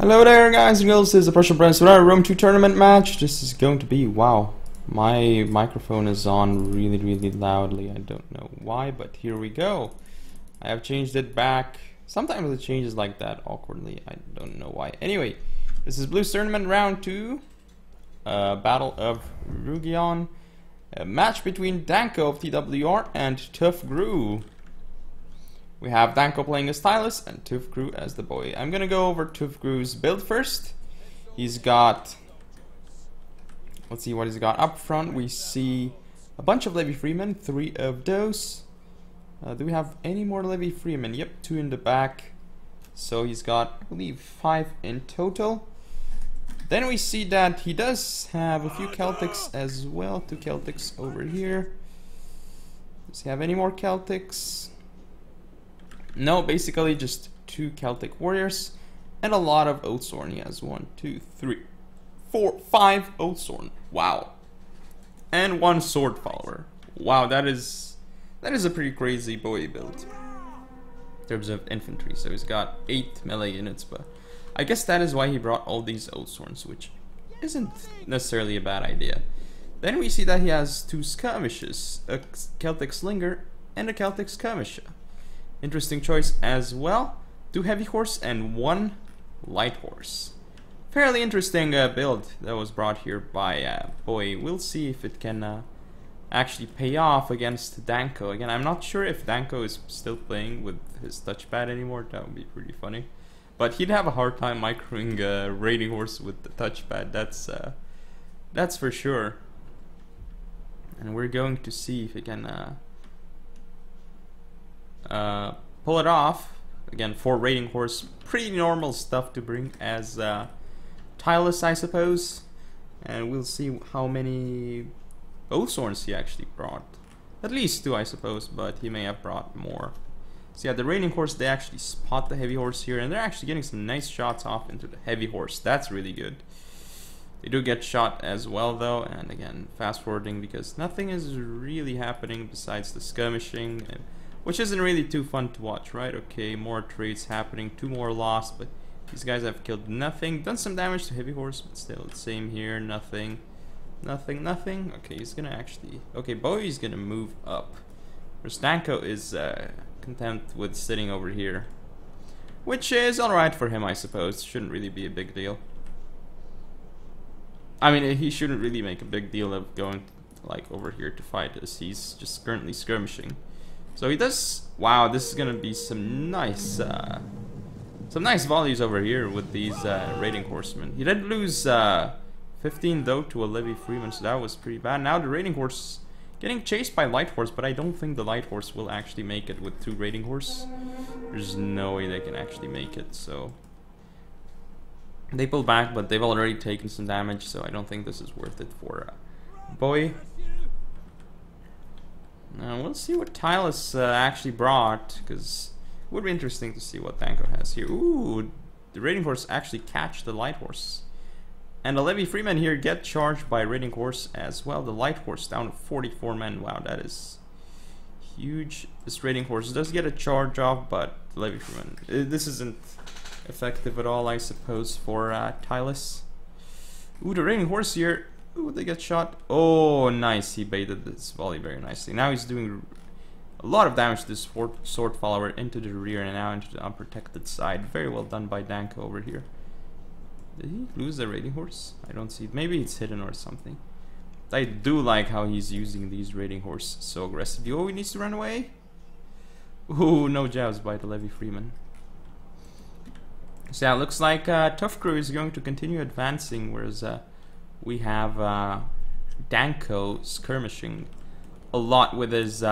Hello there guys and girls, this is the Prussian Prince with our Rome 2 tournament match. This is going to be, wow, my microphone is on really loudly. I don't know why, but here we go. I have changed it back. Sometimes it changes like that awkwardly, I don't know why. Anyway, this is Blues Tournament Round 2, Battle of Rugion, a match between Danko of TWR and Tuff Grew. We have Danko playing as Stylus and Tuff Grew as the boy. I'm gonna go over Tuff Grew's build first. He's got, let's see what he's got. Up front we see a bunch of Levy Freemen, 3 of those. Do we have any more Levy Freemen? Yep, 2 in the back. So he's got, I believe, 5 in total. Then we see that he does have a few Celtics as well. 2 Celtics over here. Does he have any more Celtics? No, basically just 2 Celtic warriors and a lot of Oathsworn. He has 1, 2, 3, 4, 5 Oathsworn. Wow. And 1 sword follower. Wow, that is a pretty crazy boy build in terms of infantry. So he's got 8 melee units, but I guess that is why he brought all these Oathsworns, which isn't necessarily a bad idea. Then we see that he has 2 skirmishes, a Celtic slinger and a Celtic skirmisher. Interesting choice as well. 2 heavy horse and 1 light horse. Fairly interesting build that was brought here by Boy. We'll see if it can actually pay off against Danko. Again, I'm not sure if Danko is still playing with his touchpad anymore. That would be pretty funny. But he'd have a hard time microing a raiding horse with the touchpad. That's for sure. And we're going to see if he can pull it off. Again, 4 raiding horse, pretty normal stuff to bring as Tylus, I suppose. And we'll see how many Oathsworns he actually brought. At least 2, I suppose, but he may have brought more. So yeah, the raiding horse, they actually spot the heavy horse here, and they're actually getting some nice shots off into the heavy horse. That's really good. They do get shot as well though, and again, fast forwarding because nothing is really happening besides the skirmishing, which isn't really too fun to watch, right? Okay, more trades happening, 2 more lost, but these guys have killed nothing. Done some damage to heavy horse, but still the same here, nothing. Okay, he's gonna actually, okay, Bowie's gonna move up. Whereas Danko is content with sitting over here, which is alright for him, I suppose. Shouldn't really be a big deal. I mean, he shouldn't really make a big deal of going like over here to fight us. He's just currently skirmishing. So he does. Wow, this is gonna be some nice volleys over here with these raiding horsemen. He did lose 15 though to a Levy Freeman, so that was pretty bad. Now the raiding horse getting chased by light horse, but I don't think the light horse will actually make it with 2 raiding horse. There's no way they can actually make it. So they pull back, but they've already taken some damage, so I don't think this is worth it for Boy. Now we'll see what Tylus actually brought, because it would be interesting to see what Danko has here. Ooh, the raiding horse actually catch the light horse. And the Levy Freeman here get charged by raiding horse as well. The light horse down to 44 men. Wow, that is huge. This raiding horse does get a charge off, but the Levy Freeman, this isn't effective at all, I suppose, for Tylus. Ooh, the raiding horse here. Ooh, they get shot. Oh, nice. He baited this volley very nicely. Now he's doing a lot of damage to this sword follower into the rear and now into the unprotected side. Very well done by Danko over here. Did he lose the raiding horse? I don't see it. Maybe it's hidden or something. I do like how he's using these raiding horse so aggressively. Oh, he needs to run away. Ooh, no jabs by the Levy Freeman. So yeah, it looks like Tuff Grew is going to continue advancing, whereas we have Danko skirmishing a lot with his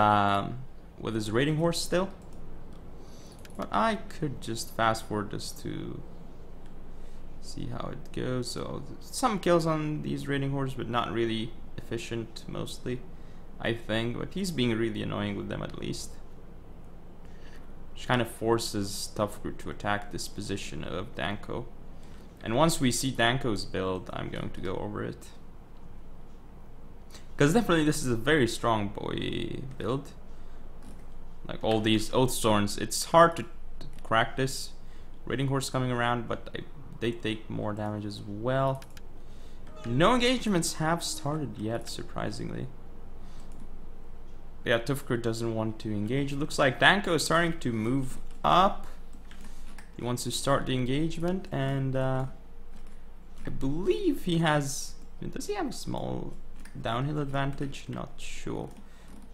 raiding horse still. But I could just fast forward this to see how it goes. So some kills on these raiding horses, but not really efficient mostly, I think. But he's being really annoying with them at least, which kind of forces Tuff Grew to attack this position of Danko. And once we see Danko's build, I'm going to go over it, because definitely this is a very strong boy build. Like all these Oathsworns, it's hard to crack this. Raiding horse coming around, but I they take more damage as well. No engagements have started yet, surprisingly. Yeah, Tuff doesn't want to engage. It looks like Danko is starting to move up. He wants to start the engagement, and I believe he has... Does he have a small downhill advantage? Not sure.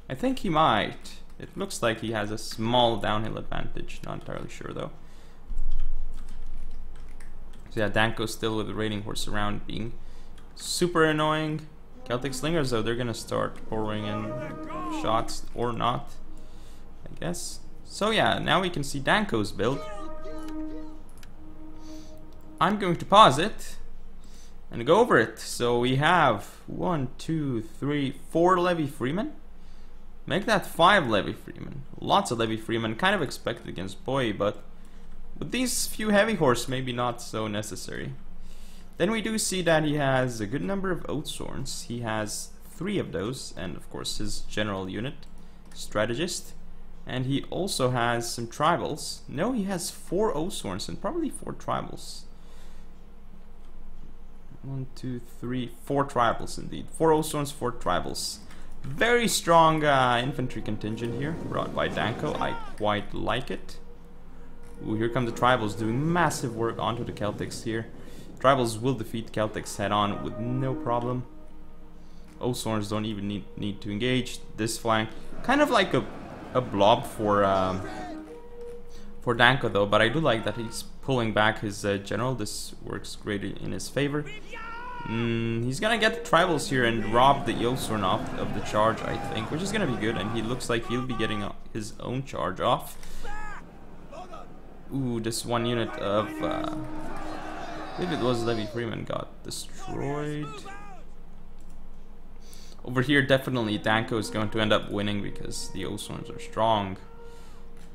I think he might. It looks like he has a small downhill advantage. Not entirely sure though. So yeah, Danko still with the raiding horse around being super annoying. Celtic Slingers though, they're gonna start pouring in shots or not, I guess. So yeah, now we can see Danko's build. I'm going to pause it and go over it. So we have 1, 2, 3, 4 Levy Freemen. Make that 5 Levy Freemen. Lots of Levy Freemen, kind of expected against Boy, but with these few heavy horse, maybe not so necessary. Then we do see that he has a good number of Oathsworns. He has 3 of those, and of course his general unit, strategist. And he also has some tribals. No, he has 4 Oathsworns and probably 4 tribals. 1, 2, 3, 4 tribals indeed. 4 Oathsworns, 4 tribals. Very strong infantry contingent here, brought by Danko. I quite like it. Ooh, here come the tribals doing massive work onto the Celtics here. Tribals will defeat Celtics head on with no problem. Oathsworns don't even need to engage this flank. Kind of like a blob for Danko though, but I do like that he's pulling back his general. This works great in his favor. He's gonna get the tribals here and rob the Oathsworn off of the charge, I think, which is gonna be good, and he looks like he'll be getting his own charge off. Ooh, this one unit of if it was Levy Freeman got destroyed. Over here, definitely Danko is going to end up winning because the Oathsworns are strong.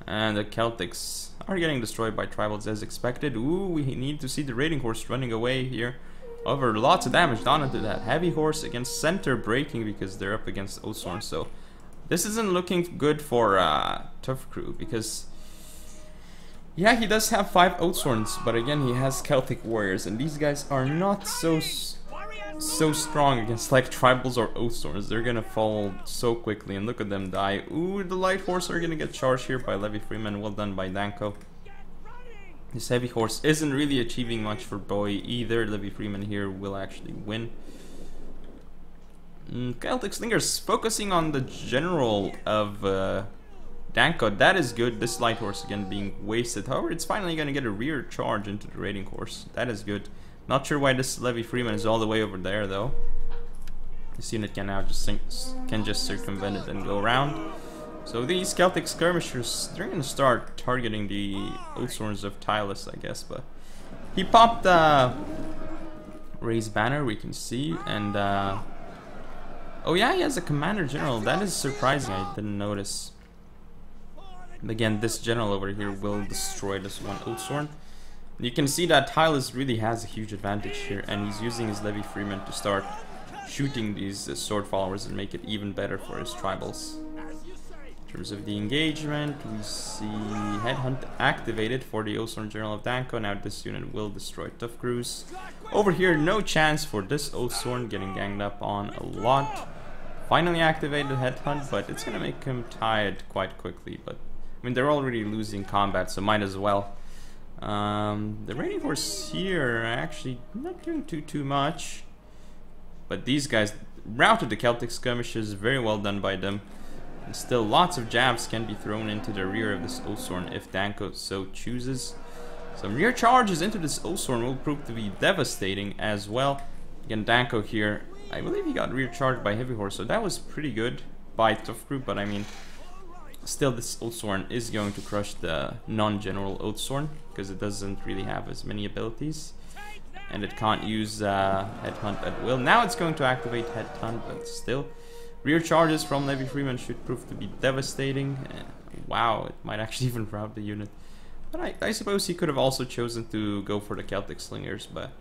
And the Celtics are getting destroyed by tribals as expected. Ooh, we need to see the raiding horse running away here. However, lots of damage done into that heavy horse against center breaking because they're up against Oathsworn. So this isn't looking good for Tuff Crew because... yeah, he does have 5 Oathsworns, but again, he has Celtic warriors, and these guys are not so strong against like tribals or Oathsworns. They're gonna fall so quickly, and look at them die. Ooh, the light horse are gonna get charged here by Levy Freeman. Well done by Danko. This heavy horse isn't really achieving much for Boy either. Levy Freeman here will actually win. Celtic Slingers focusing on the general of Danko. That is good. This light horse again being wasted. However, it's finally going to get a rear charge into the raiding horse. That is good. Not sure why this Levy Freeman is all the way over there though. This unit can now just circumvent it and go around. So these Celtic skirmishers, they're going to start targeting the Oathsworns of Tylus, I guess. But he popped Ray's banner, we can see, and oh yeah, he has a commander general. That is surprising. I didn't notice. Again, this general over here will destroy this one Oathsworn. You can see that Tylus really has a huge advantage here, and he's using his Levy Freeman to start shooting these sword followers and make it even better for his tribals. In terms of the engagement, we see Headhunt activated for the Oathsworn General of Danko. Now this unit will destroy Tuff Crews. Over here, no chance for this Oathsworn, getting ganged up on a lot. Finally activated Headhunt, but it's gonna make him tired quite quickly. But I mean, they're already losing combat, so might as well. The raiding horse here are actually not doing too much. But these guys routed the Celtic skirmishers, very well done by them. And still, lots of jabs can be thrown into the rear of this Oathsworn if Danko so chooses. Some rear charges into this Oathsworn will prove to be devastating as well. Again, Danko here, I believe he got rear charged by Heavy Horse, so that was pretty good by Tuff Crew, but I mean, still this Oathsworn is going to crush the non-general Oathsworn because it doesn't really have as many abilities. And it can't use Headhunt at will. Now it's going to activate Headhunt, but still. Rear charges from Levy Freeman should prove to be devastating. Wow, it might actually even rout the unit. But I suppose he could have also chosen to go for the Celtic Slingers, but...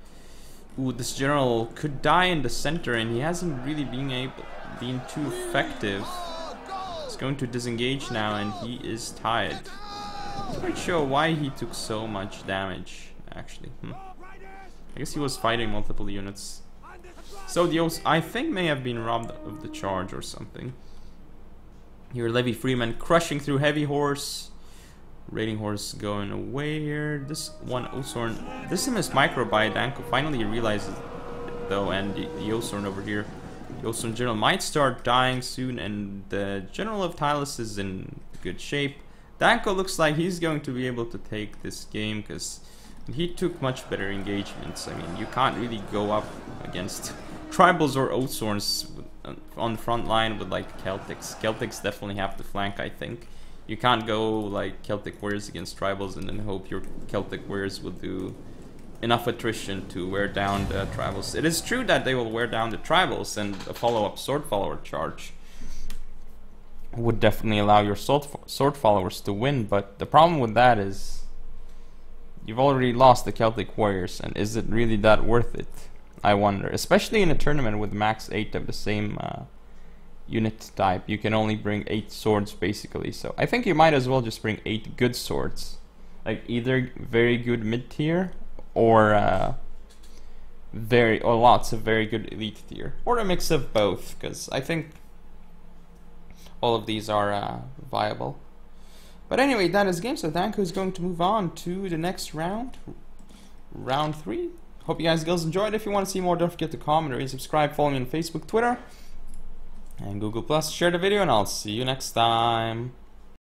ooh, this general could die in the center, and he hasn't really been too effective. He's going to disengage now, and he is tired. I'm not quite sure why he took so much damage, actually. I guess he was fighting multiple units. So the O's, I think, may have been robbed of the charge or something. Here, Levy Freeman crushing through heavy horse. Raiding horse going away here. This one Osorn. This is micro by Danko. Finally realizes it though, and the Osorn over here. The Osorn general might start dying soon, and the general of Tylus is in good shape. Danko looks like he's going to be able to take this game because he took much better engagements. I mean, you can't really go up against tribals or Osorns on the front line with like Celtics. Celtics definitely have to flank, I think. You can't go like Celtic warriors against tribals and then hope your Celtic warriors will do enough attrition to wear down the tribals. It is true that they will wear down the tribals, and a follow-up sword follower charge would definitely allow your sword followers to win, but the problem with that is you've already lost the Celtic warriors, and is it really that worth it? I wonder, especially in a tournament with max 8 of the same unit type. You can only bring 8 swords basically, so I think you might as well just bring 8 good swords, like either very good mid-tier or lots of very good elite tier, or a mix of both, because I think all of these are viable. But anyway, that is game, so Danko is going to move on to the next round, round 3. Hope you guys enjoyed. If you want to see more, don't forget to comment or subscribe. Follow me on Facebook, Twitter, and Google+. Share the video, and I'll see you next time.